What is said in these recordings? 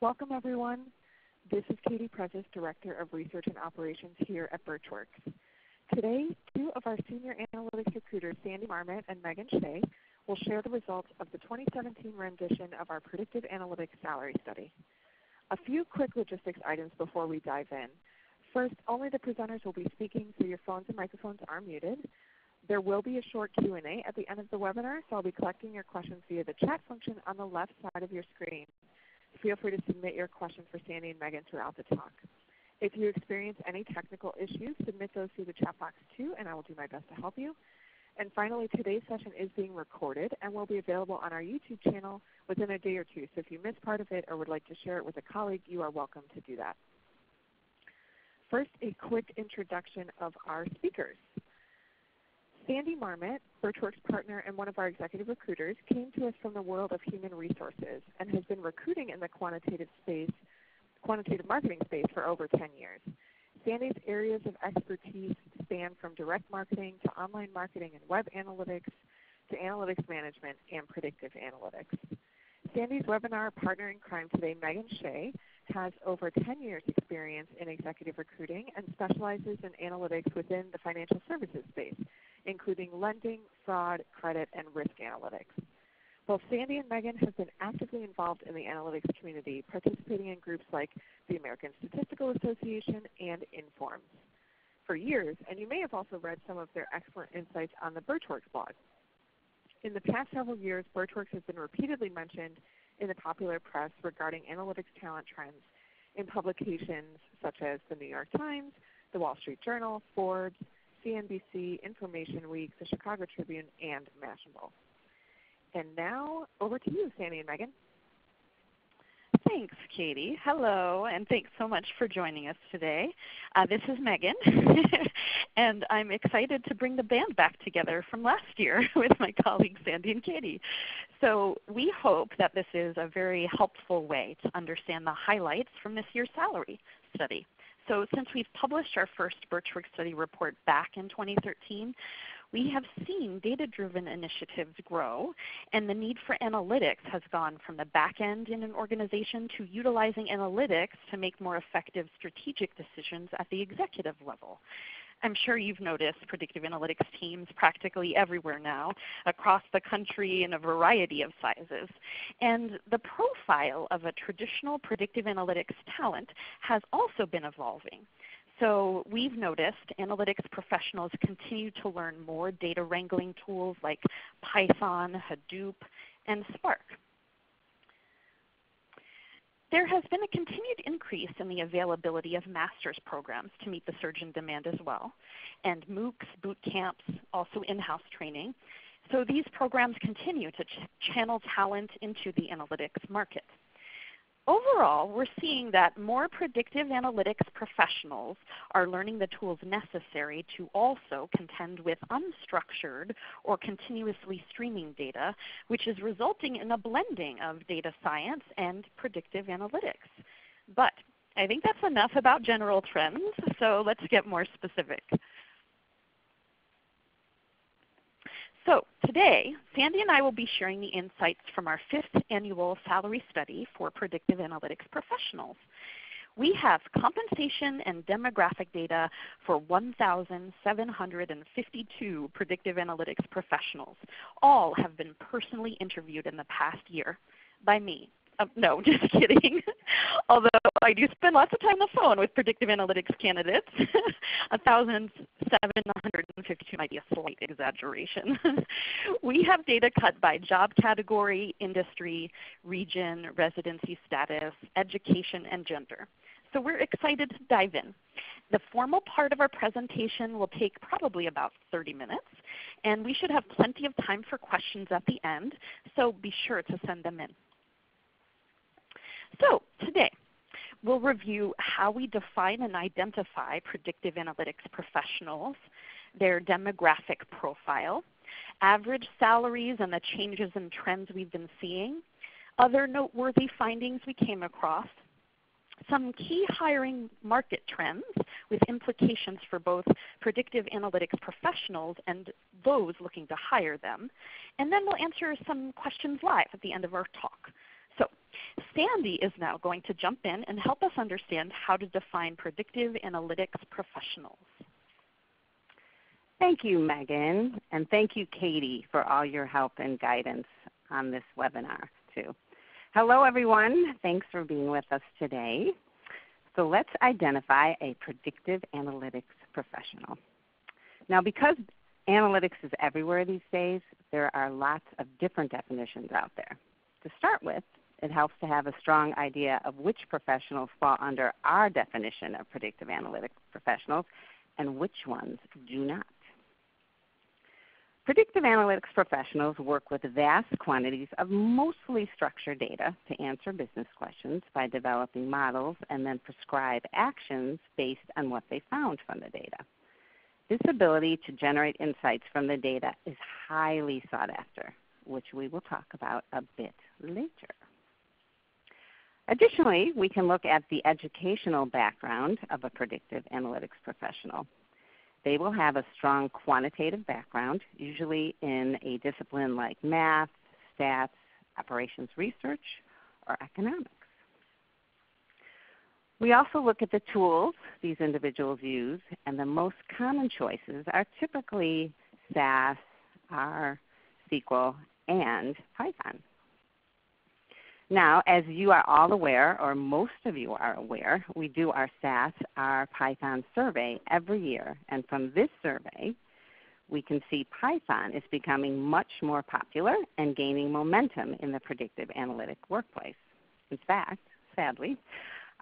Welcome, everyone. This is Katie Prezes, Director of Research and Operations here at Burtch Works. Today, two of our senior analytics recruiters, Sandy Marmitt and Meghan Shea, will share the results of the 2017 rendition of our Predictive Analytics Salary Study. A few quick logistics items before we dive in. First, only the presenters will be speaking, so your phones and microphones are muted. There will be a short Q&A at the end of the webinar, so I'll be collecting your questions via the chat function on the left side of your screen. Feel free to submit your questions for Sandy and Meghan throughout the talk. If you experience any technical issues, submit those through the chat box too, and I will do my best to help you. And finally, today's session is being recorded and will be available on our YouTube channel within a day or two. So if you missed part of it or would like to share it with a colleague, you are welcome to do that. First, a quick introduction of our speakers. Sandy Marmitt, Burtch Works partner and one of our executive recruiters, came to us from the world of human resources and has been recruiting in the quantitative marketing space for over 10 years. Sandy's areas of expertise span from direct marketing to online marketing and web analytics to analytics management and predictive analytics. Sandy's webinar partner in crime today, Meghan Shea, has over 10 years experience in executive recruiting and specializes in analytics within the financial services space, including lending, fraud, credit, and risk analytics. Both Sandy and Meghan have been actively involved in the analytics community, participating in groups like the American Statistical Association and Informs for years, and you may have also read some of their excellent insights on the Burtch Works blog. In the past several years, Burtch Works has been repeatedly mentioned in the popular press regarding analytics talent trends in publications such as the New York Times, the Wall Street Journal, Forbes, CNBC, Information Week, the Chicago Tribune, and Mashable. And now, over to you, Sandy and Meghan. Thanks, Katie. Hello, and thanks so much for joining us today. This is Meghan, and I'm excited to bring the band back together from last year with my colleagues Sandy and Katie. So we hope that this is a very helpful way to understand the highlights from this year's salary study. So since we've published our first Burtch Works Study report back in 2013, we have seen data-driven initiatives grow, and the need for analytics has gone from the back end in an organization to utilizing analytics to make more effective strategic decisions at the executive level. I'm sure you've noticed predictive analytics teams practically everywhere now, across the country in a variety of sizes. And the profile of a traditional predictive analytics talent has also been evolving. So we've noticed analytics professionals continue to learn more data wrangling tools like Python, Hadoop, and Spark. There has been a continued increase in the availability of master's programs to meet the surge in demand as well, and MOOCs, boot camps, also in-house training. So these programs continue to channel talent into the analytics market. Overall, we're seeing that more predictive analytics professionals are learning the tools necessary to also contend with unstructured or continuously streaming data, which is resulting in a blending of data science and predictive analytics. But I think that's enough about general trends, so let's get more specific. So today, Sandy and I will be sharing the insights from our 5th annual salary study for predictive analytics professionals. We have compensation and demographic data for 1,752 predictive analytics professionals. All have been personally interviewed in the past year by me. No, just kidding. Although I do spend lots of time on the phone with predictive analytics candidates. 1,752 might be a slight exaggeration. We have data cut by job category, industry, region, residency status, education, and gender. So we're excited to dive in. The formal part of our presentation will take probably about 30 minutes, and we should have plenty of time for questions at the end, so be sure to send them in. So today, we'll review how we define and identify predictive analytics professionals, their demographic profile, average salaries and the changes and trends we've been seeing, other noteworthy findings we came across, some key hiring market trends with implications for both predictive analytics professionals and those looking to hire them, and then we'll answer some questions live at the end of our talk. So Sandy is now going to jump in and help us understand how to define predictive analytics professionals. Thank you, Megan, and thank you, Katie, for all your help and guidance on this webinar, too. Hello, everyone. Thanks for being with us today. So let's identify a predictive analytics professional. Now, because analytics is everywhere these days, there are lots of different definitions out there. To start with, it helps to have a strong idea of which professionals fall under our definition of predictive analytics professionals and which ones do not. Predictive analytics professionals work with vast quantities of mostly structured data to answer business questions by developing models and then prescribe actions based on what they found from the data. This ability to generate insights from the data is highly sought after, which we will talk about a bit later. Additionally, we can look at the educational background of a predictive analytics professional. They will have a strong quantitative background, usually in a discipline like math, stats, operations research, or economics. We also look at the tools these individuals use, and the most common choices are typically SAS, R, SQL, and Python. Now, as you are all aware, or most of you are aware, we do our SAS, our Python survey every year. And from this survey, we can see Python is becoming much more popular and gaining momentum in the predictive analytic workplace. In fact, sadly,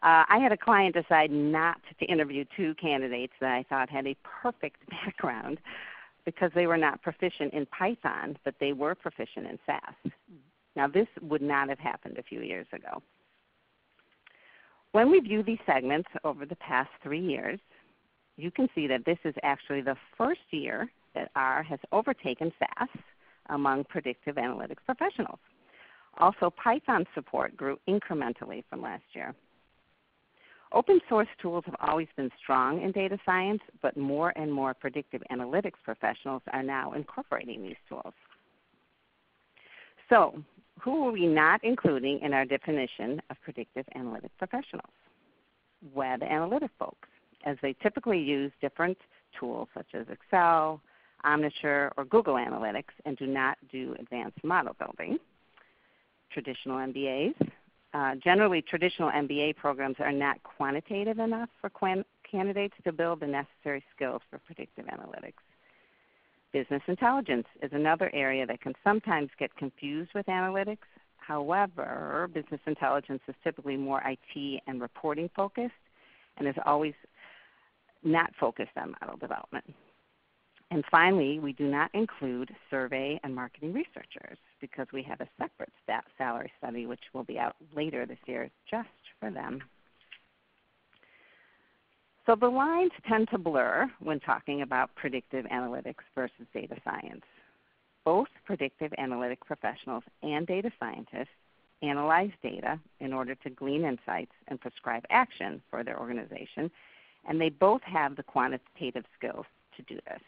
I had a client decide not to interview 2 candidates that I thought had a perfect background because they were not proficient in Python, but they were proficient in SAS. Now, this would not have happened a few years ago. When we view these segments over the past 3 years, you can see that this is actually the first year that R has overtaken SAS among predictive analytics professionals. Also, Python support grew incrementally from last year. Open source tools have always been strong in data science, but more and more predictive analytics professionals are now incorporating these tools. So, who are we not including in our definition of predictive analytic professionals? Web analytic folks, as they typically use different tools such as Excel, Omniture, or Google Analytics and do not do advanced model building. Traditional MBAs. Generally, traditional MBA programs are not quantitative enough for candidates to build the necessary skills for predictive analytics. Business intelligence is another area that can sometimes get confused with analytics. However, business intelligence is typically more IT and reporting focused and is always not focused on model development. And finally, we do not include survey and marketing researchers because we have a separate salary study which will be out later this year just for them. So the lines tend to blur when talking about predictive analytics versus data science. Both predictive analytic professionals and data scientists analyze data in order to glean insights and prescribe action for their organization, and they both have the quantitative skills to do this.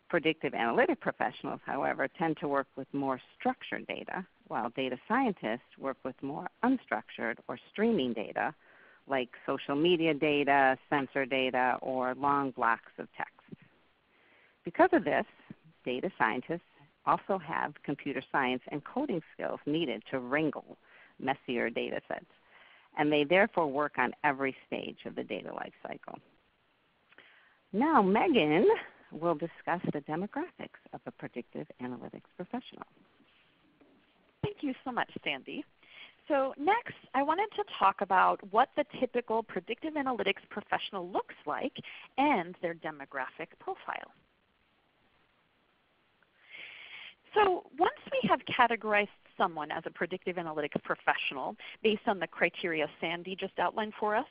Predictive analytic professionals, however, tend to work with more structured data, while data scientists work with more unstructured or streaming data, like social media data, sensor data, or long blocks of text. Because of this, data scientists also have computer science and coding skills needed to wrangle messier data sets, and they therefore work on every stage of the data life cycle. Now Megan will discuss the demographics of a predictive analytics professional. Thank you so much, Sandy. So next, I wanted to talk about what the typical predictive analytics professional looks like and their demographic profile. So once we have categorized someone as a predictive analytics professional based on the criteria Sandy just outlined for us,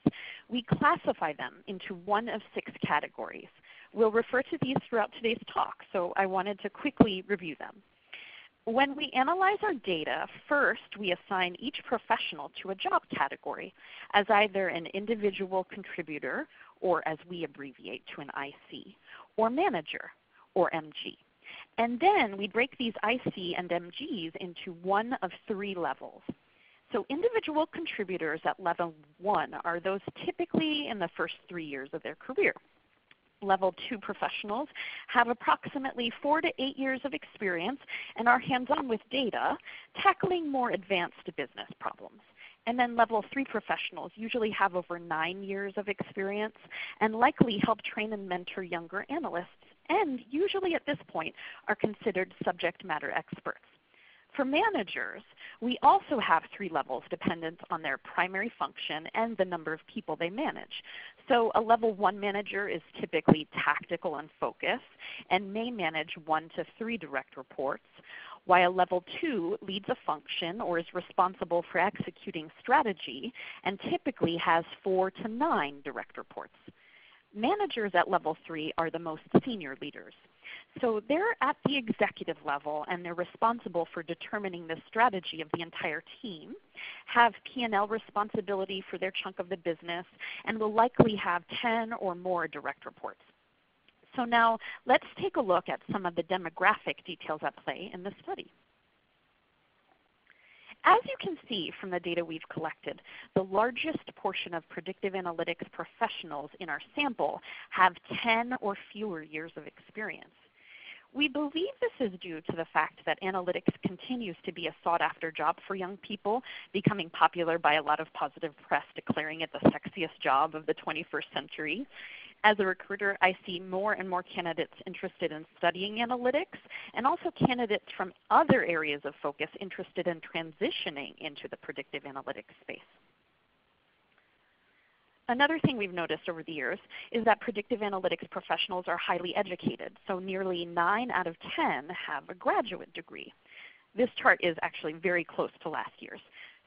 we classify them into one of 6 categories. We'll refer to these throughout today's talk, so I wanted to quickly review them. When we analyze our data, first we assign each professional to a job category as either an individual contributor, or as we abbreviate to an IC, or manager, or MG. And then we break these IC and MGs into one of 3 levels: So individual contributors at level 1 are those typically in the first 3 years of their career. Level 2 professionals have approximately 4 to 8 years of experience and are hands-on with data, tackling more advanced business problems. And then level 3 professionals usually have over 9 years of experience and likely help train and mentor younger analysts, and usually at this point are considered subject matter experts. For managers, we also have 3 levels dependent on their primary function and the number of people they manage. So a level 1 manager is typically tactical and focused and may manage 1 to 3 direct reports, while level 2 leads a function or is responsible for executing strategy and typically has 4 to 9 direct reports. Managers at level 3 are the most senior leaders. So they're at the executive level and they're responsible for determining the strategy of the entire team, have P&L responsibility for their chunk of the business, and will likely have 10 or more direct reports. So now let's take a look at some of the demographic details at play in this study. As you can see from the data we've collected, the largest portion of predictive analytics professionals in our sample have 10 or fewer years of experience. We believe this is due to the fact that analytics continues to be a sought-after job for young people, becoming popular by a lot of positive press declaring it the sexiest job of the 21st century. As a recruiter, I see more and more candidates interested in studying analytics, and also candidates from other areas of focus interested in transitioning into the predictive analytics space. Another thing we've noticed over the years is that predictive analytics professionals are highly educated. So nearly 9 out of 10 have a graduate degree. This chart is actually very close to last year's.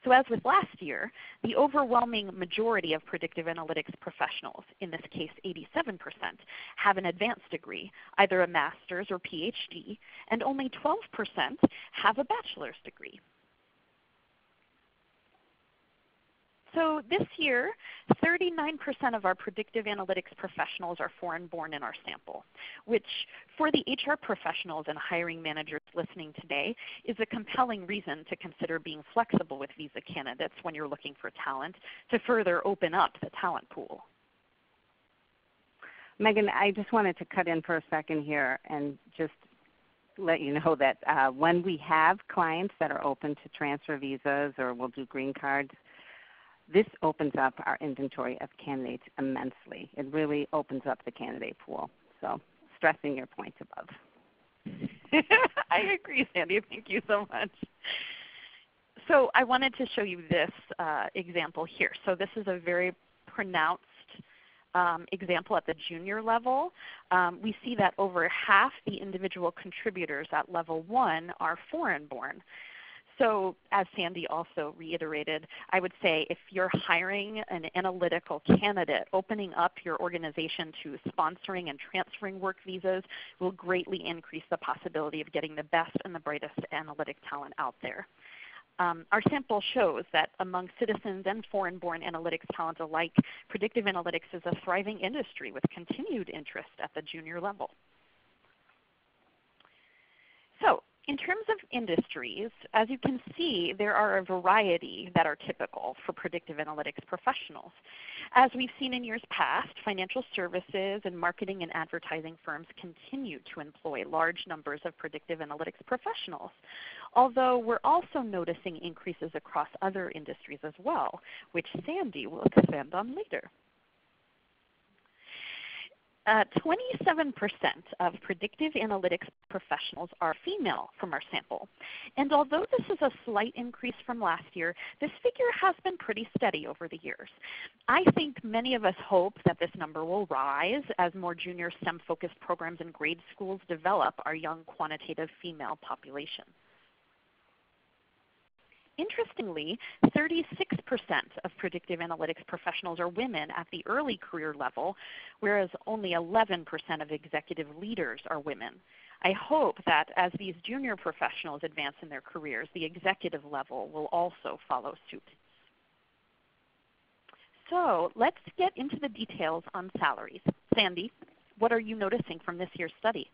So as with last year, the overwhelming majority of predictive analytics professionals, in this case 87%, have an advanced degree, either a master's or PhD, and only 12% have a bachelor's degree. So this year, 39% of our predictive analytics professionals are foreign-born in our sample, which for the HR professionals and hiring managers listening today is a compelling reason to consider being flexible with visa candidates when you're looking for talent to further open up the talent pool. Megan, I just wanted to cut in for a second here and just let you know that when we have clients that are open to transfer visas or will do green cards, this opens up our inventory of candidates immensely. It really opens up the candidate pool. So stressing your points above. I agree, Sandy. Thank you so much. So I wanted to show you this example here. So this is a very pronounced example at the junior level. We see that over half the individual contributors at level 1 are foreign-born. So as Sandy also reiterated, I would say if you're hiring an analytical candidate, opening up your organization to sponsoring and transferring work visas will greatly increase the possibility of getting the best and the brightest analytic talent out there. Our sample shows that among citizens and foreign-born analytics talent alike, predictive analytics is a thriving industry with continued interest at the junior level. So, in terms of industries, as you can see, there are a variety that are typical for predictive analytics professionals. As we've seen in years past, financial services and marketing and advertising firms continue to employ large numbers of predictive analytics professionals, although we're also noticing increases across other industries as well, which Sandy will expand on later. 27% of predictive analytics professionals are female from our sample. And although this is a slight increase from last year, this figure has been pretty steady over the years. I think many of us hope that this number will rise as more junior STEM-focused programs in grade schools develop our young quantitative female population. Interestingly, 36% of predictive analytics professionals are women at the early career level, whereas only 11% of executive leaders are women. I hope that as these junior professionals advance in their careers, the executive level will also follow suit. So let's get into the details on salaries. Sandy, what are you noticing from this year's study?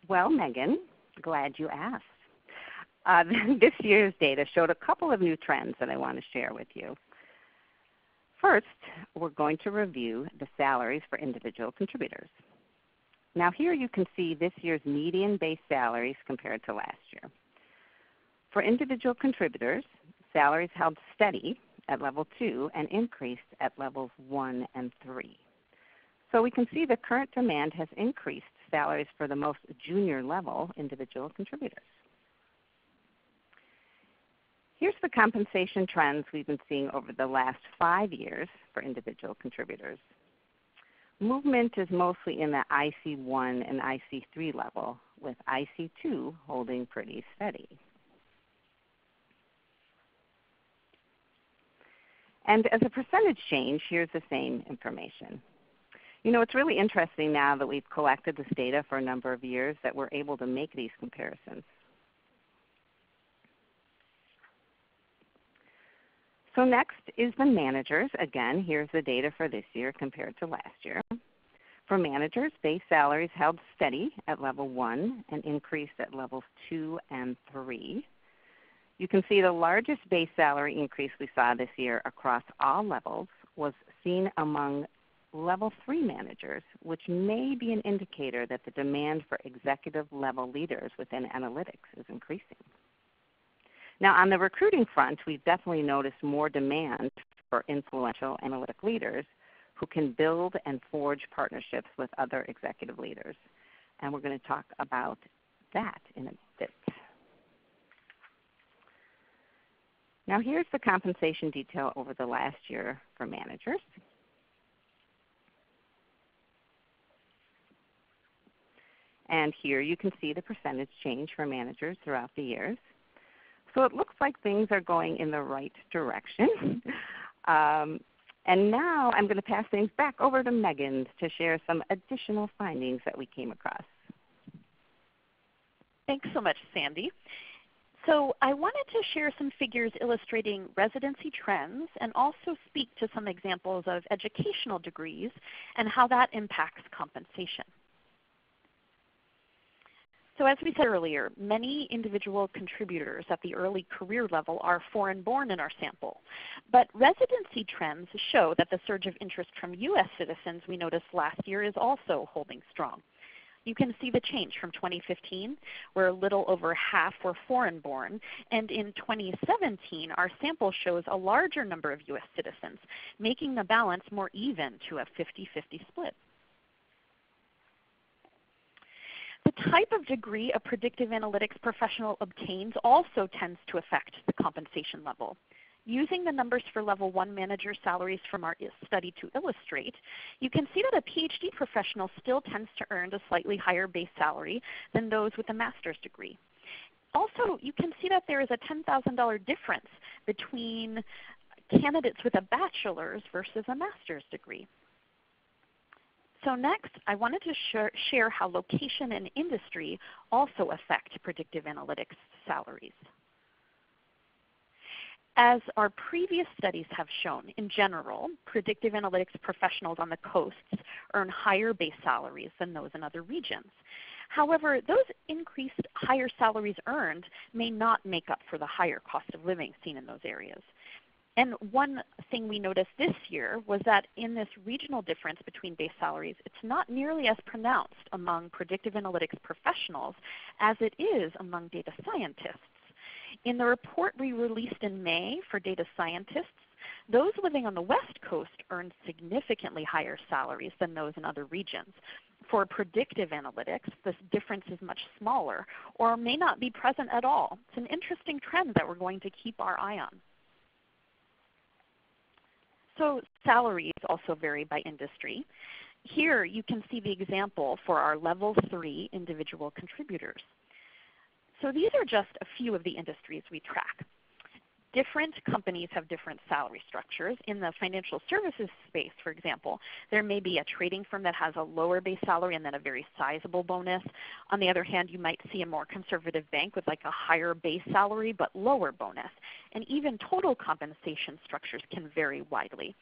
Well, Megan, glad you asked. This year's data showed a couple of new trends that I want to share with you. First, we're going to review the salaries for individual contributors. Now here you can see this year's median base salaries compared to last year. For individual contributors, salaries held steady at level 2 and increased at levels 1 and 3. So we can see the current demand has increased salaries for the most junior level individual contributors. Here's the compensation trends we've been seeing over the last 5 years for individual contributors. Movement is mostly in the IC1 and IC3 level, with IC2 holding pretty steady. And as a percentage change, here's the same information. You know, it's really interesting now that we've collected this data for a number of years that we're able to make these comparisons. So next is the managers. Again, here's the data for this year compared to last year. For managers, base salaries held steady at level 1 and increased at levels 2 and 3. You can see the largest base salary increase we saw this year across all levels was seen among level 3 managers, which may be an indicator that the demand for executive level leaders within analytics is increasing. Now on the recruiting front, we've definitely noticed more demand for influential analytic leaders who can build and forge partnerships with other executive leaders. And we're going to talk about that in a bit. Now here's the compensation detail over the last year for managers. And here you can see the percentage change for managers throughout the years. So it looks like things are going in the right direction. And now I'm going to pass things back over to Megan to share some additional findings that we came across. Thanks so much, Sandy. So I wanted to share some figures illustrating residency trends and also speak to some examples of educational degrees and how that impacts compensation. So as we said earlier, many individual contributors at the early career level are foreign-born in our sample. But residency trends show that the surge of interest from U.S. citizens we noticed last year is also holding strong. You can see the change from 2015, where a little over half were foreign-born, and in 2017, our sample shows a larger number of U.S. citizens, making the balance more even to a 50-50 split. The type of degree a predictive analytics professional obtains also tends to affect the compensation level. Using the numbers for level 1 manager salaries from our study to illustrate, you can see that a PhD professional still tends to earn a slightly higher base salary than those with a master's degree. Also, you can see that there is a $10,000 difference between candidates with a bachelor's versus a master's degree. So next, I wanted to share how location and industry also affect predictive analytics salaries. As our previous studies have shown, in general, predictive analytics professionals on the coasts earn higher base salaries than those in other regions. However, those increased higher salaries earned may not make up for the higher cost of living seen in those areas. And one thing we noticed this year was that in this regional difference between base salaries, it's not nearly as pronounced among predictive analytics professionals as it is among data scientists. In the report we released in May for data scientists, those living on the West Coast earned significantly higher salaries than those in other regions. For predictive analytics, this difference is much smaller or may not be present at all. It's an interesting trend that we're going to keep our eye on. So salaries also vary by industry. Here you can see the example for our level 3 individual contributors. So these are just a few of the industries we track. Different companies have different salary structures. In the financial services space, for example, there may be a trading firm that has a lower base salary and then a very sizable bonus. On the other hand, you might see a more conservative bank with like a higher base salary but lower bonus. And even total compensation structures can vary widely.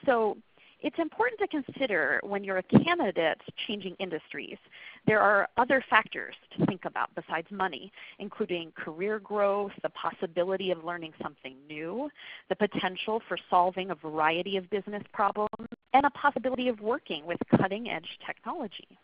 So It's important to consider when you're a candidate changing industries. There are other factors to think about besides money, including career growth, the possibility of learning something new, the potential for solving a variety of business problems, and a possibility of working with cutting-edge technology.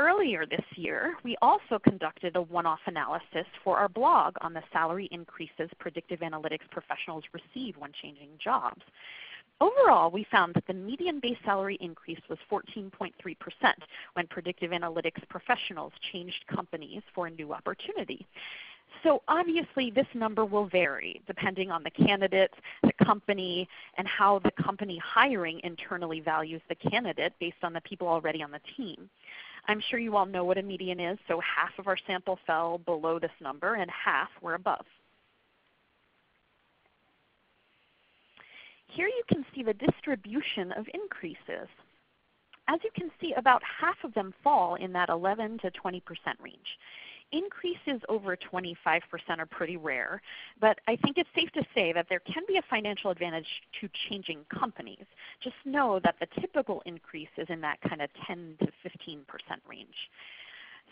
Earlier this year, we also conducted a one-off analysis for our blog on the salary increases predictive analytics professionals receive when changing jobs. Overall, we found that the median base salary increase was 14.3% when predictive analytics professionals changed companies for a new opportunity. So obviously this number will vary depending on the candidate, the company, and how the company hiring internally values the candidate based on the people already on the team. I'm sure you all know what a median is, so half of our sample fell below this number and half were above. Here you can see the distribution of increases. As you can see, about half of them fall in that 11 to 20% range. Increases over 25% are pretty rare, but I think it's safe to say that there can be a financial advantage to changing companies. Just know that the typical increase is in that kind of 10 to 15% range.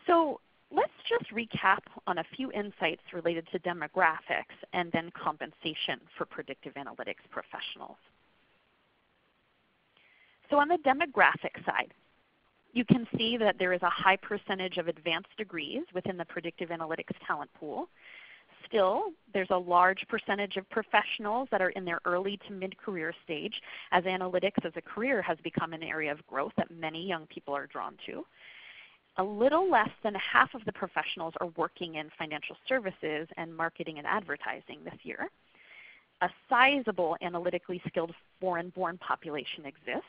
So let's just recap on a few insights related to demographics and then compensation for predictive analytics professionals. So on the demographic side, you can see that there is a high percentage of advanced degrees within the predictive analytics talent pool. Still, there's a large percentage of professionals that are in their early to mid-career stage, as analytics as a career has become an area of growth that many young people are drawn to. A little less than half of the professionals are working in financial services and marketing and advertising this year. A sizable analytically skilled foreign-born population exists.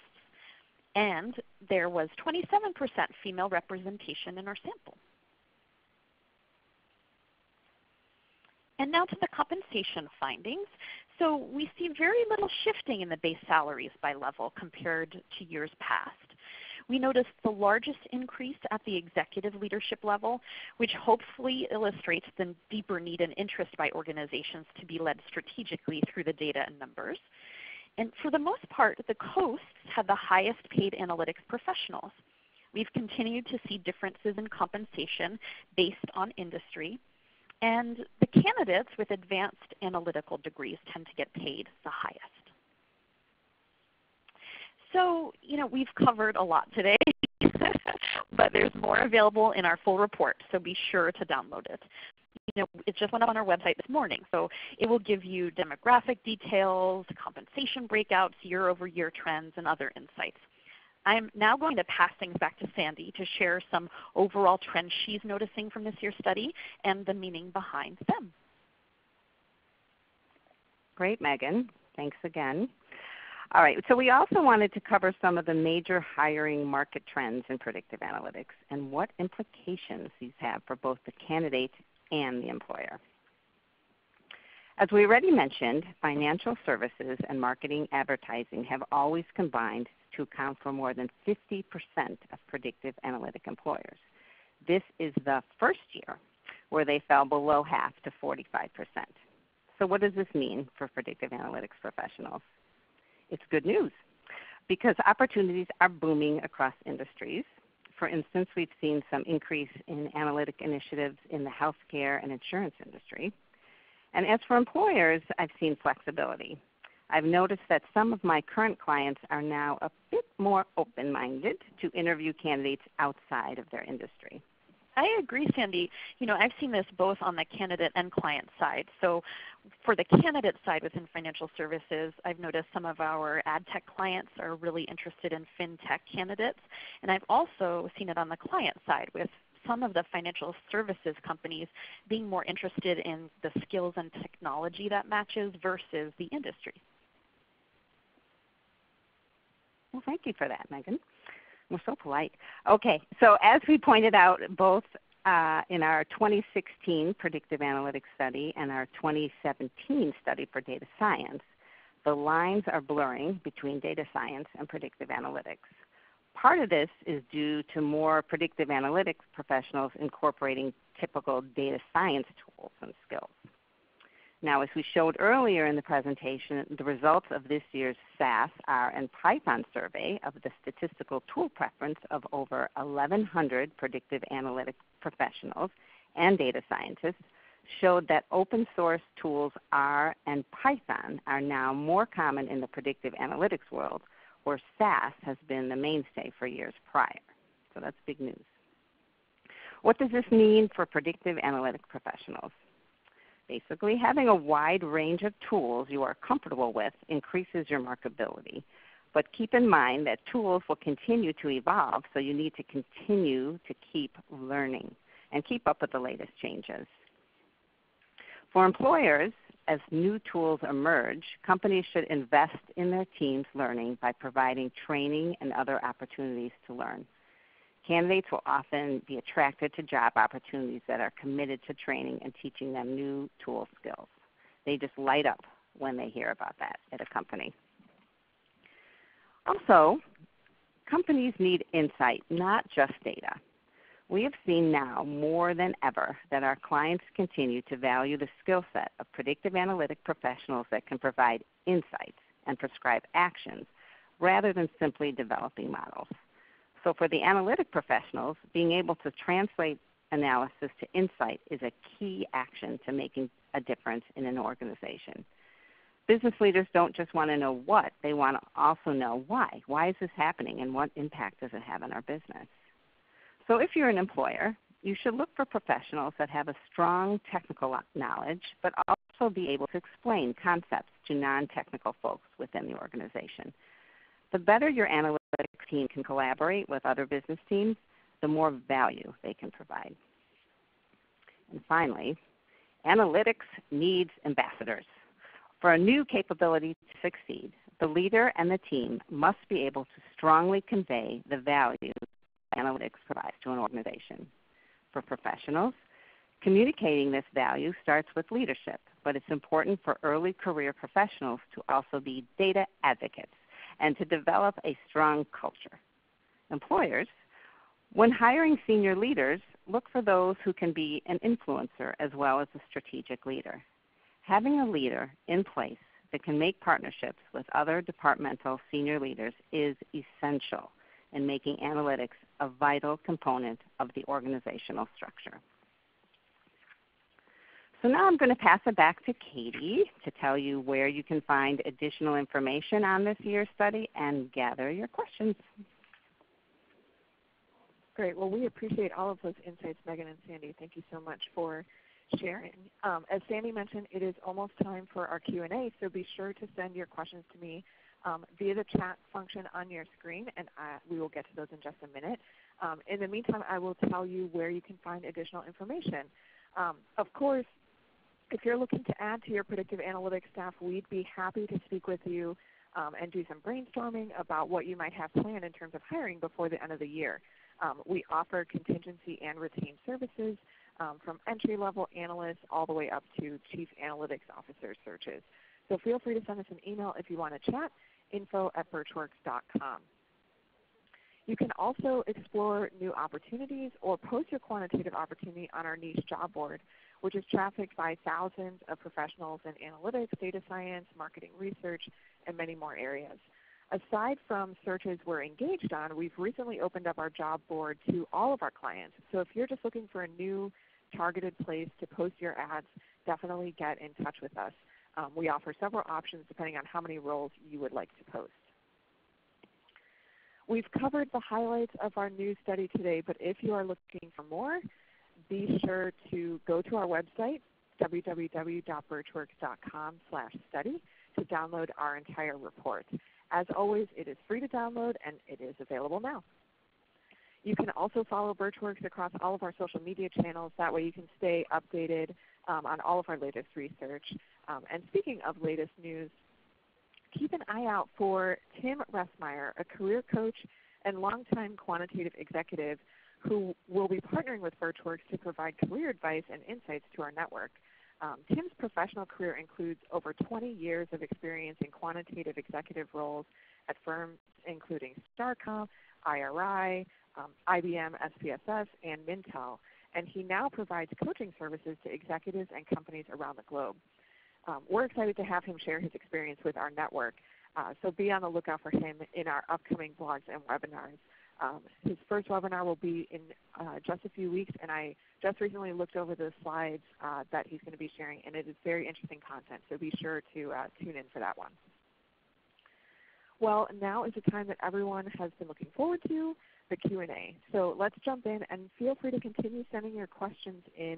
And there was 27% female representation in our sample. And now to the compensation findings. So we see very little shifting in the base salaries by level compared to years past. We noticed the largest increase at the executive leadership level, which hopefully illustrates the deeper need and interest by organizations to be led strategically through the data and numbers. And for the most part, the coasts had the highest paid analytics professionals. We've continued to see differences in compensation based on industry. And the candidates with advanced analytical degrees tend to get paid the highest. So, we've covered a lot today, but there's more available in our full report, so be sure to download it. It just went up on our website this morning, so it will give you demographic details, compensation breakouts, year-over-year trends, and other insights. I'm now going to pass things back to Sandy to share some overall trends she's noticing from this year's study and the meaning behind them. Great, Megan. Thanks again. All right, so we also wanted to cover some of the major hiring market trends in predictive analytics and what implications these have for both the candidate and the employer. As we already mentioned, financial services and marketing advertising have always combined to account for more than 50% of predictive analytic employers. This is the first year where they fell below half to 45%. So what does this mean for predictive analytics professionals? It's good news because opportunities are booming across industries. For instance, we've seen some increase in analytic initiatives in the healthcare and insurance industry. And as for employers, I've seen flexibility. I've noticed that some of my current clients are now a bit more open-minded to interview candidates outside of their industry. I agree, Sandy. I've seen this both on the candidate and client side. So for the candidate side within financial services, I've noticed some of our ad tech clients are really interested in fintech candidates. And I've also seen it on the client side with some of the financial services companies being more interested in the skills and technology that matches versus the industry. Well, thank you for that, Megan. We're so polite. Okay, so as we pointed out both in our 2016 Predictive Analytics Study and our 2017 study for data science, the lines are blurring between data science and predictive analytics. Part of this is due to more predictive analytics professionals incorporating typical data science tools and skills. Now, as we showed earlier in the presentation, the results of this year's SAS, R, and Python survey of the statistical tool preference of over 1,100 predictive analytics professionals and data scientists showed that open source tools R and Python are now more common in the predictive analytics world, where SAS has been the mainstay for years prior. So that's big news. What does this mean for predictive analytics professionals? Basically, having a wide range of tools you are comfortable with increases your marketability. But keep in mind that tools will continue to evolve, so you need to continue to keep learning and keep up with the latest changes. For employers, as new tools emerge, companies should invest in their team's learning by providing training and other opportunities to learn. Candidates will often be attracted to job opportunities that are committed to training and teaching them new tool skills. They just light up when they hear about that at a company. Also, companies need insight, not just data. We have seen now more than ever that our clients continue to value the skill set of predictive analytic professionals that can provide insights and prescribe actions rather than simply developing models. So for the analytic professionals, being able to translate analysis to insight is a key action to making a difference in an organization. Business leaders don't just want to know what, they want to also know why. Why is this happening and what impact does it have on our business? So if you're an employer, you should look for professionals that have a strong technical knowledge, but also be able to explain concepts to non-technical folks within the organization. The better your analytics team can collaborate with other business teams, the more value they can provide. And finally, analytics needs ambassadors. For a new capability to succeed, the leader and the team must be able to strongly convey the value analytics provides to an organization. For professionals, communicating this value starts with leadership, but it's important for early career professionals to also be data advocates and to develop a strong culture. Employers, when hiring senior leaders, look for those who can be an influencer as well as a strategic leader. Having a leader in place that can make partnerships with other departmental senior leaders is essential in making analytics a vital component of the organizational structure. So now I'm going to pass it back to Katie to tell you where you can find additional information on this year's study and gather your questions. Great. Well, we appreciate all of those insights, Megan and Sandy. Thank you so much for sharing. As Sandy mentioned, it is almost time for our Q&A, so be sure to send your questions to me via the chat function on your screen, and we will get to those in just a minute. In the meantime, I will tell you where you can find additional information. Of course, if you're looking to add to your predictive analytics staff, we'd be happy to speak with you and do some brainstorming about what you might have planned in terms of hiring before the end of the year. We offer contingency and retained services from entry-level analysts all the way up to chief analytics officer searches. So feel free to send us an email if you want to chat, info@burtchworks.com. You can also explore new opportunities or post your quantitative opportunity on our niche job board, which is trafficked by thousands of professionals in analytics, data science, marketing research, and many more areas. Aside from searches we're engaged on, we've recently opened up our job board to all of our clients. So if you're just looking for a new targeted place to post your ads, definitely get in touch with us. We offer several options depending on how many roles you would like to post. We've covered the highlights of our new study today, but if you are looking for more, be sure to go to our website, www.burtchworks.com/study, to download our entire report. As always, it is free to download, and it is available now. You can also follow Burtch Works across all of our social media channels. That way you can stay updated on all of our latest research. And speaking of latest news, keep an eye out for Tim Ressmeyer, a career coach and longtime quantitative executive who will be partnering with Burtch Works to provide career advice and insights to our network. Tim's professional career includes over 20 years of experience in quantitative executive roles at firms including Starcom, IRI, IBM, SPSS, and Mintel, and he now provides coaching services to executives and companies around the globe. we're excited to have him share his experience with our network. So be on the lookout for him in our upcoming blogs and webinars. His first webinar will be in just a few weeks, and I just recently looked over the slides that he's going to be sharing, and it is very interesting content, so be sure to tune in for that one. Well, now is the time that everyone has been looking forward to, the Q&A. So let's jump in, and feel free to continue sending your questions in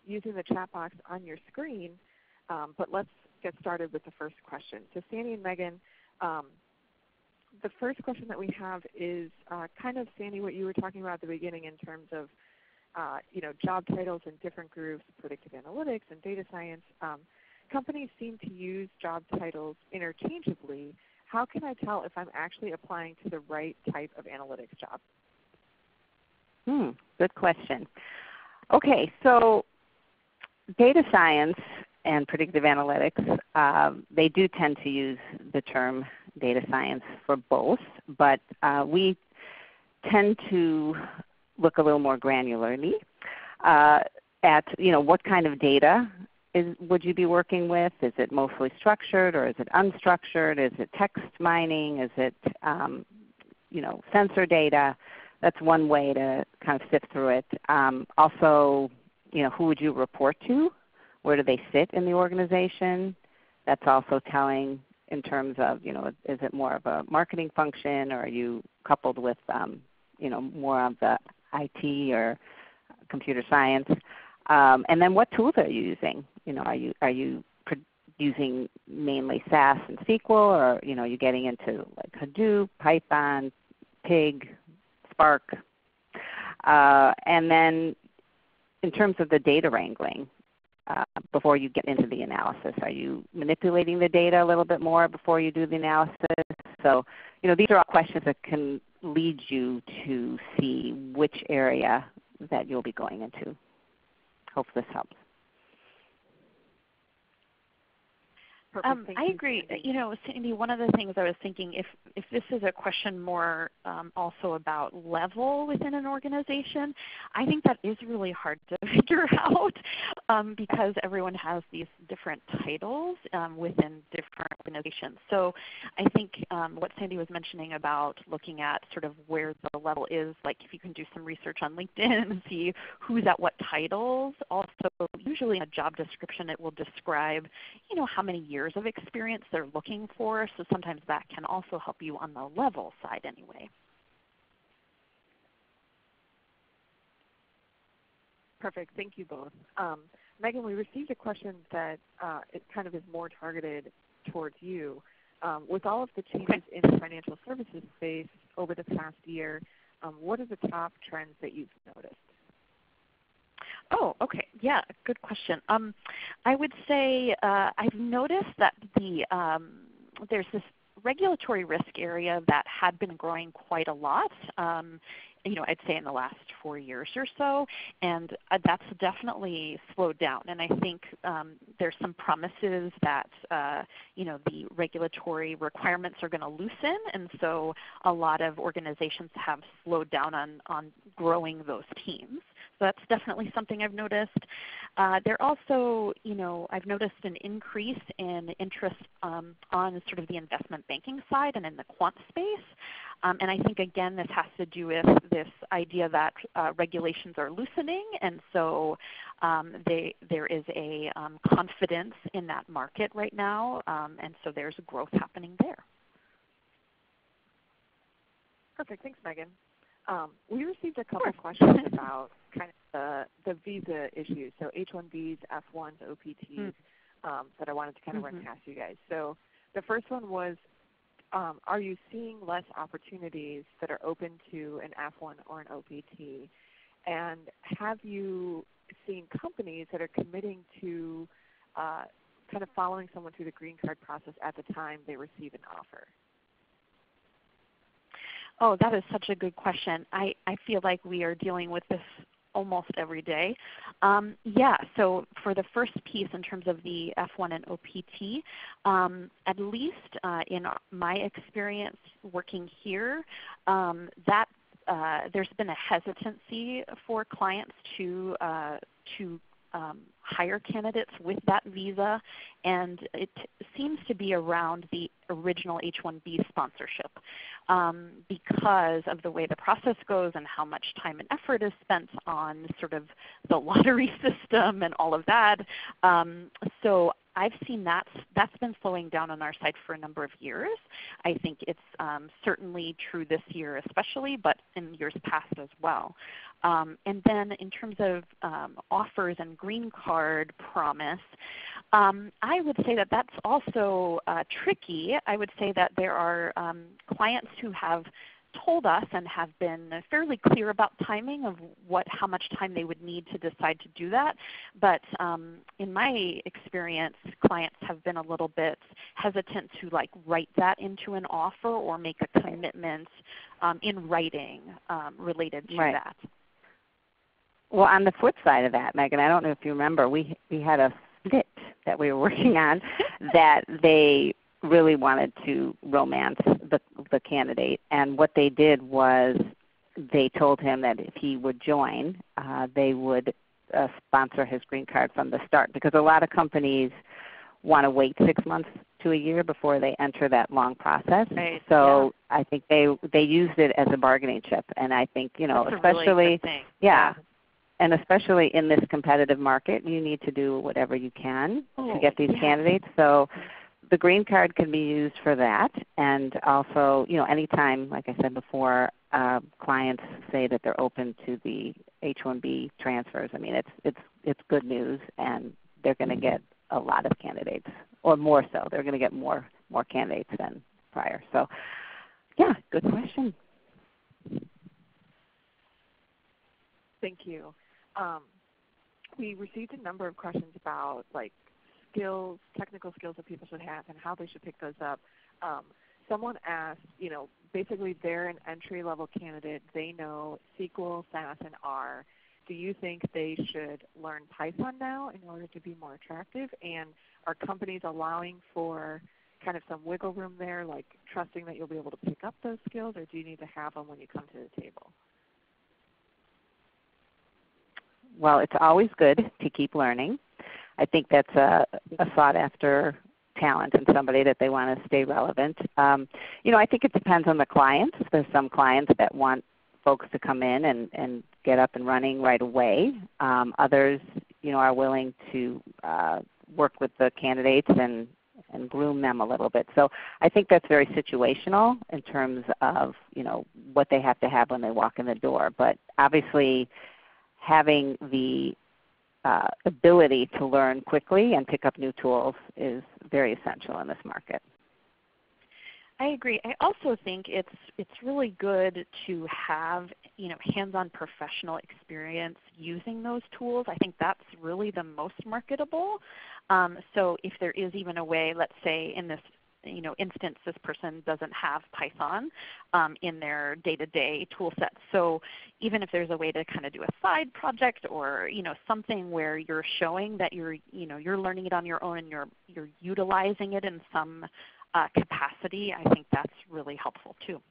using the chat box on your screen, but let's get started with the first question. So Sandy and Megan, the first question that we have is kind of, Sandy, what you were talking about at the beginning in terms of job titles in different groups, predictive analytics and data science. Companies seem to use job titles interchangeably. How can I tell if I'm actually applying to the right type of analytics job? Good question. Okay, so data science and predictive analytics, they do tend to use the term data science for both, but we tend to look a little more granularly at what kind of data would you be working with? Is it mostly structured or is it unstructured? Is it text mining? Is it sensor data? That's one way to kind of sift through it. Also, who would you report to? Where do they sit in the organization? That's also telling in terms of, is it more of a marketing function, or are you coupled with, more of the IT or computer science? And then what tools are you using? Are you using mainly SAS and SQL, or are you getting into like Hadoop, Python, Pig, Spark? And then in terms of the data wrangling, before you get into the analysis, are you manipulating the data a little bit more before you do the analysis? So these are all questions that can lead you to see which area that you'll be going into. Hope this helps. I agree. Sandy, one of the things I was thinking, if this is a question more also about level within an organization, I think that is really hard to figure out because everyone has these different titles within different organizations. So I think what Sandy was mentioning about looking at sort of where the level is, like if you can do some research on LinkedIn and see who's at what titles. Also, usually in a job description it will describe, how many years of experience they're looking for, so sometimes that can also help you on the level side anyway. Perfect. Thank you both. Megan, we received a question that it kind of is more targeted towards you. With all of the changes in the financial services space over the past year, what are the top trends that you've noticed? Oh, okay. Yeah, good question. I would say I've noticed that there's this regulatory risk area that had been growing quite a lot. I'd say in the last 4 years or so, and that's definitely slowed down. And I think there's some promises that the regulatory requirements are going to loosen, and so a lot of organizations have slowed down on growing those teams. So that's definitely something I've noticed. There also, I've noticed an increase in interest on sort of the investment banking side and in the quant space. And I think, again, this has to do with this idea that regulations are loosening, and so there is a confidence in that market right now, and so there's growth happening there. Perfect. Thanks, Megan. We received a couple questions about kind of the visa issues, so H-1Bs, F-1s, OPTs, that I wanted to kind of run past you guys. So the first one was, are you seeing less opportunities that are open to an F-1 or an OPT? And have you seen companies that are committing to kind of following someone through the green card process at the time they receive an offer? Oh, that is such a good question. I feel like we are dealing with this almost every day. Yeah, so for the first piece in terms of the F1 and OPT, at least in my experience working here, there's been a hesitancy for clients to hire candidates with that visa, and it seems to be around the original H-1B sponsorship because of the way the process goes and how much time and effort is spent on sort of the lottery system and all of that. So I've seen that's been slowing down on our side for a number of years. I think it's certainly true this year especially, but in years past as well. And then in terms of offers and green card promise, I would say that that's also tricky. I would say that there are clients who have told us and have been fairly clear about timing of how much time they would need to decide to do that. But in my experience, clients have been a little bit hesitant to write that into an offer or make a commitment in writing related to that. Well, on the flip side of that, Megan, I don't know if you remember, we had a snit that we were working on that they really wanted to romance the candidate. And what they did was they told him that if he would join, they would sponsor his green card from the start, because a lot of companies want to wait 6 months to a year before they enter that long process. Right. So I think they used it as a bargaining chip. And I think, that's especially, a really good thing. And especially in this competitive market, you need to do whatever you can to get these candidates. So the green card can be used for that. And also, anytime, like I said before, clients say that they're open to the H-1B transfers, I mean, it's good news, and they're going to get a lot of candidates, or more so. They're going to get more candidates than prior. So, yeah, good question. Thank you. We received a number of questions about skills, technical skills that people should have and how they should pick those up. Someone asked, basically they're an entry-level candidate. They know SQL, SAS, and R. Do you think they should learn Python now in order to be more attractive? And are companies allowing for kind of some wiggle room there, like trusting that you'll be able to pick up those skills, or do you need to have them when you come to the table? Well, it's always good to keep learning. I think that's a sought-after talent in somebody that they want to stay relevant. I think it depends on the clients. There's some clients that want folks to come in and get up and running right away. Others, are willing to work with the candidates and groom them a little bit. So I think that's very situational in terms of, what they have to have when they walk in the door. But obviously, having the ability to learn quickly and pick up new tools is very essential in this market. I agree. I also think it's really good to have hands-on professional experience using those tools. I think that's really the most marketable. So if there is even a way, let's say in this instance, this person doesn't have Python in their day-to-day tool set. So even if there's a way to kind of do a side project or something where you're showing that you're learning it on your own and you're utilizing it in some capacity, I think that's really helpful too.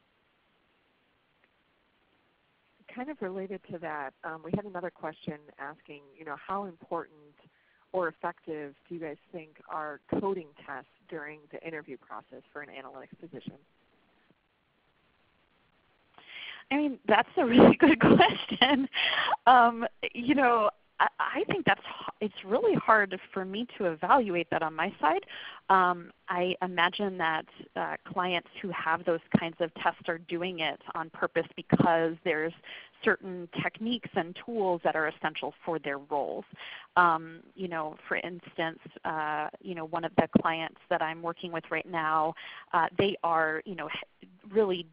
Kind of related to that, we had another question asking, how important or effective do you guys think are coding tests during the interview process for an analytics position? I mean, that's a really good question. I think it's really hard for me to evaluate that on my side. I imagine that clients who have those kinds of tests are doing it on purpose because there's certain techniques and tools that are essential for their roles. For instance, one of the clients that I'm working with right now, they are, really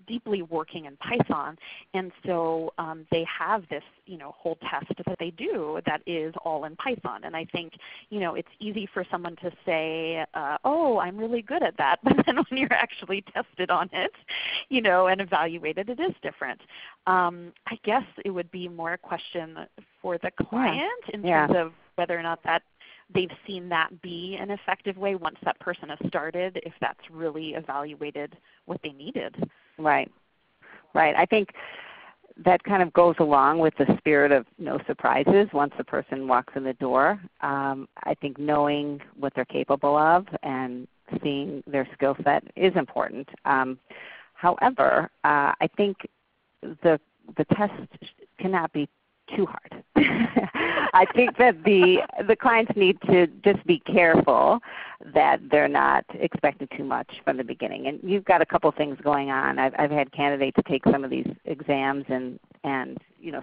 deeply working in Python, and so they have this whole test that they do that is all in Python. And I think it's easy for someone to say, oh, I'm really good at that, but then when you're actually tested on it and evaluated, it is different. I guess it would be more a question for the client in terms of whether or not that they've seen that be an effective way once that person has started, if that's really evaluated what they needed. Right. I think that kind of goes along with the spirit of no surprises once the person walks in the door. I think knowing what they're capable of and seeing their skill set is important. However, I think the test cannot be too hard. I think that the clients need to just be careful that they're not expecting too much from the beginning. And you've got a couple things going on. I've had candidates take some of these exams and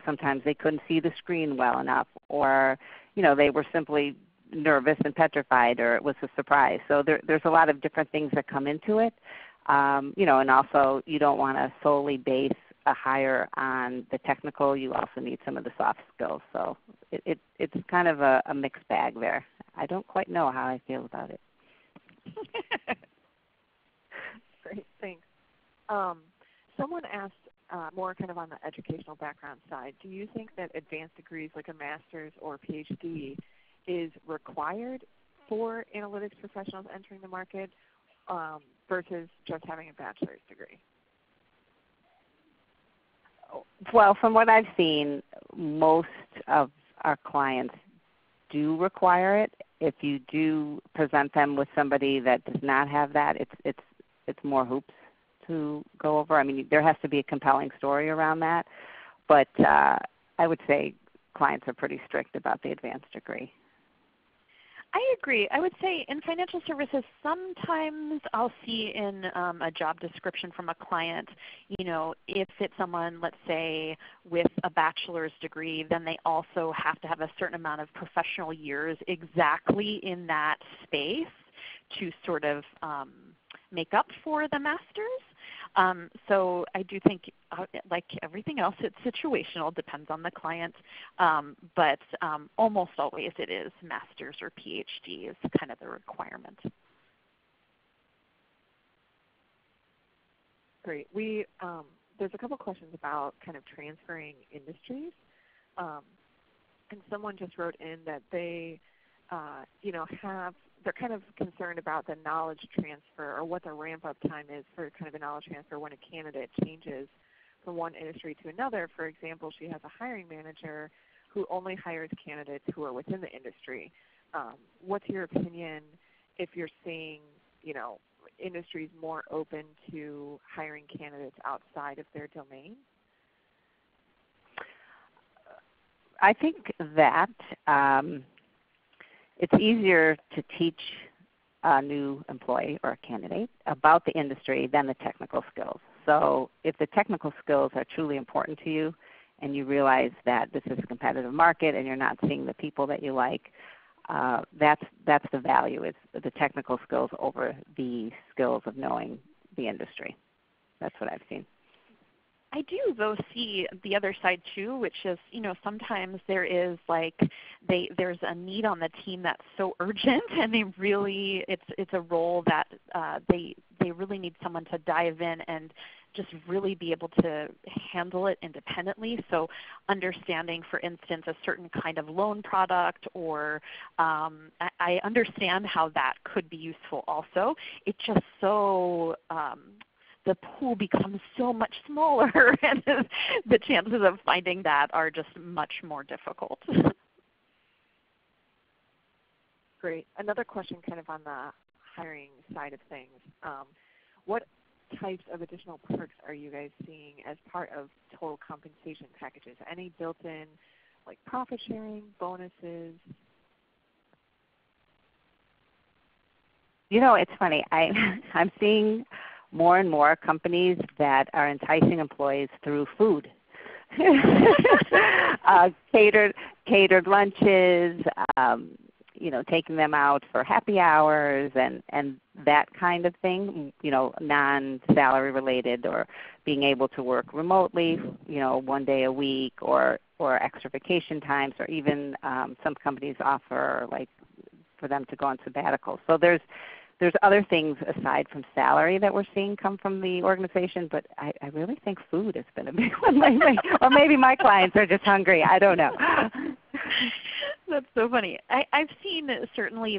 sometimes they couldn't see the screen well enough, or they were simply nervous and petrified, or it was a surprise. So there's a lot of different things that come into it. And also you don't want to solely base a hire on the technical. You also need some of the soft skills. So it's kind of a mixed bag there. I don't quite know how I feel about it. Great, thanks. Someone asked more kind of on the educational background side, do you think that advanced degrees like a master's or PhD is required for analytics professionals entering the market versus just having a bachelor's degree? Well, from what I've seen, most of our clients do require it. If you do present them with somebody that does not have that, it's more hoops to go over. I mean, there has to be a compelling story around that. But I would say clients are pretty strict about the advanced degree. I agree. I would say in financial services, sometimes I'll see in a job description from a client, if it's someone, let's say, with a bachelor's degree, then they also have to have a certain amount of professional years exactly in that space to sort of make up for the master's. So I do think, like everything else, it's situational, depends on the client, but almost always it is master's or PhD is kind of the requirement. Great. There's a couple questions about kind of transferring industries, and someone just wrote in that they, they're kind of concerned about the knowledge transfer or what the ramp-up time is for kind of a knowledge transfer when a candidate changes from one industry to another. For example, she has a hiring manager who only hires candidates who are within the industry. What's your opinion if you're seeing, industries more open to hiring candidates outside of their domain? I think that it's easier to teach a new employee or a candidate about the industry than the technical skills. So if the technical skills are truly important to you and you realize that this is a competitive market and you're not seeing the people that you like, that's the value, is the technical skills over the skills of knowing the industry. That's what I've seen. I do, though, see the other side too, which is, sometimes there is there's a need on the team that's so urgent, and it's a role that they really need someone to dive in and just really be able to handle it independently. So understanding, for instance, a certain kind of loan product, or I understand how that could be useful also. It's just so the pool becomes so much smaller, and the chances of finding that are just much more difficult. Great. Another question kind of on the hiring side of things. What types of additional perks are you guys seeing as part of total compensation packages? Any built-in profit sharing, bonuses? It's funny. I'm seeing more and more companies that are enticing employees through food. Catered lunches, taking them out for happy hours and that kind of thing, non-salary related, or being able to work remotely, one day a week, or extra vacation times, or even some companies offer for them to go on sabbatical. So there's other things aside from salary that we're seeing come from the organization, but I really think food has been a big one lately. Or maybe my clients are just hungry. I don't know. That's so funny. I've seen certainly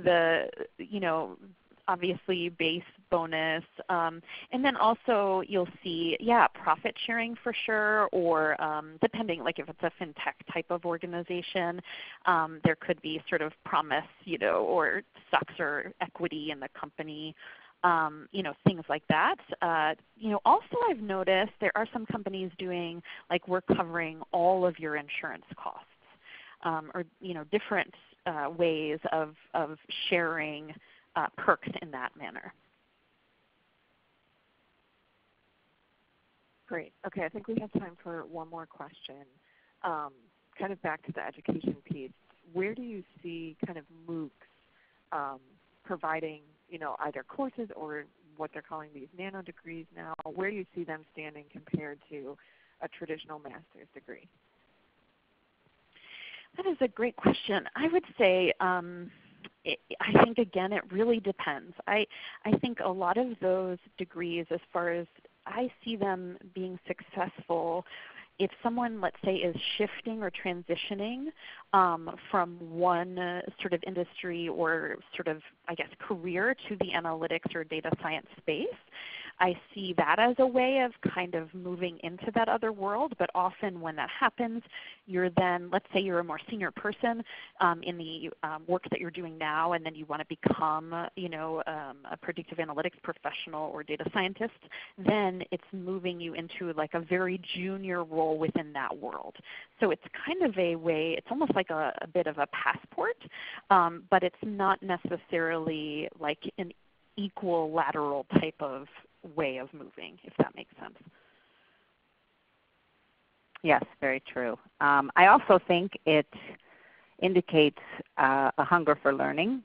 obviously base bonus, and then also you'll see, profit sharing for sure, or depending, like if it's a fintech type of organization, there could be sort of promise, or stocks or equity in the company, things like that. Also I've noticed there are some companies doing, like, we're covering all of your insurance costs, or different ways of sharing perks in that manner. Great. Okay, I think we have time for one more question. Kind of back to the education piece, where do you see kind of MOOCs providing, either courses or what they're calling these nano degrees now? Where do you see them standing compared to a traditional master's degree? That is a great question. I would say, I think, again, it really depends. I think a lot of those degrees, as far as I see them being successful, if someone, let's say, is shifting or transitioning from one sort of industry or sort of, I guess, career to the analytics or data science space, I see that as a way of kind of moving into that other world. But often when that happens, you're then, let's say you're a more senior person in the work that you're doing now, and then you want to become a predictive analytics professional or data scientist, then it's moving you into like a very junior role within that world. So it's kind of a way, it's almost like a bit of a passport, but it's not necessarily like an equal lateral type of way of moving, if that makes sense. Yes, very true. I also think it indicates a hunger for learning.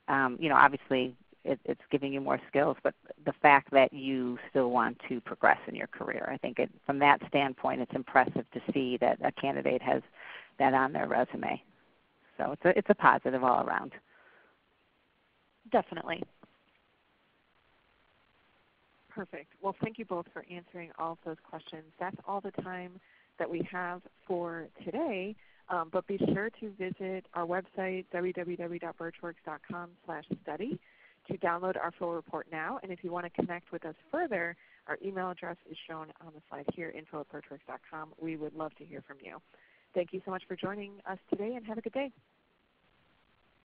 Obviously it's giving you more skills, but the fact that you still want to progress in your career, I think from that standpoint it's impressive to see that a candidate has that on their resume. So it's a positive all around. Definitely. Perfect. Well, thank you both for answering all of those questions. That's all the time that we have for today, but be sure to visit our website, www.burtchworks.com/study, to download our full report now. And if you want to connect with us further, our email address is shown on the slide here, info@burtchworks.com. We would love to hear from you. Thank you so much for joining us today, and have a good day.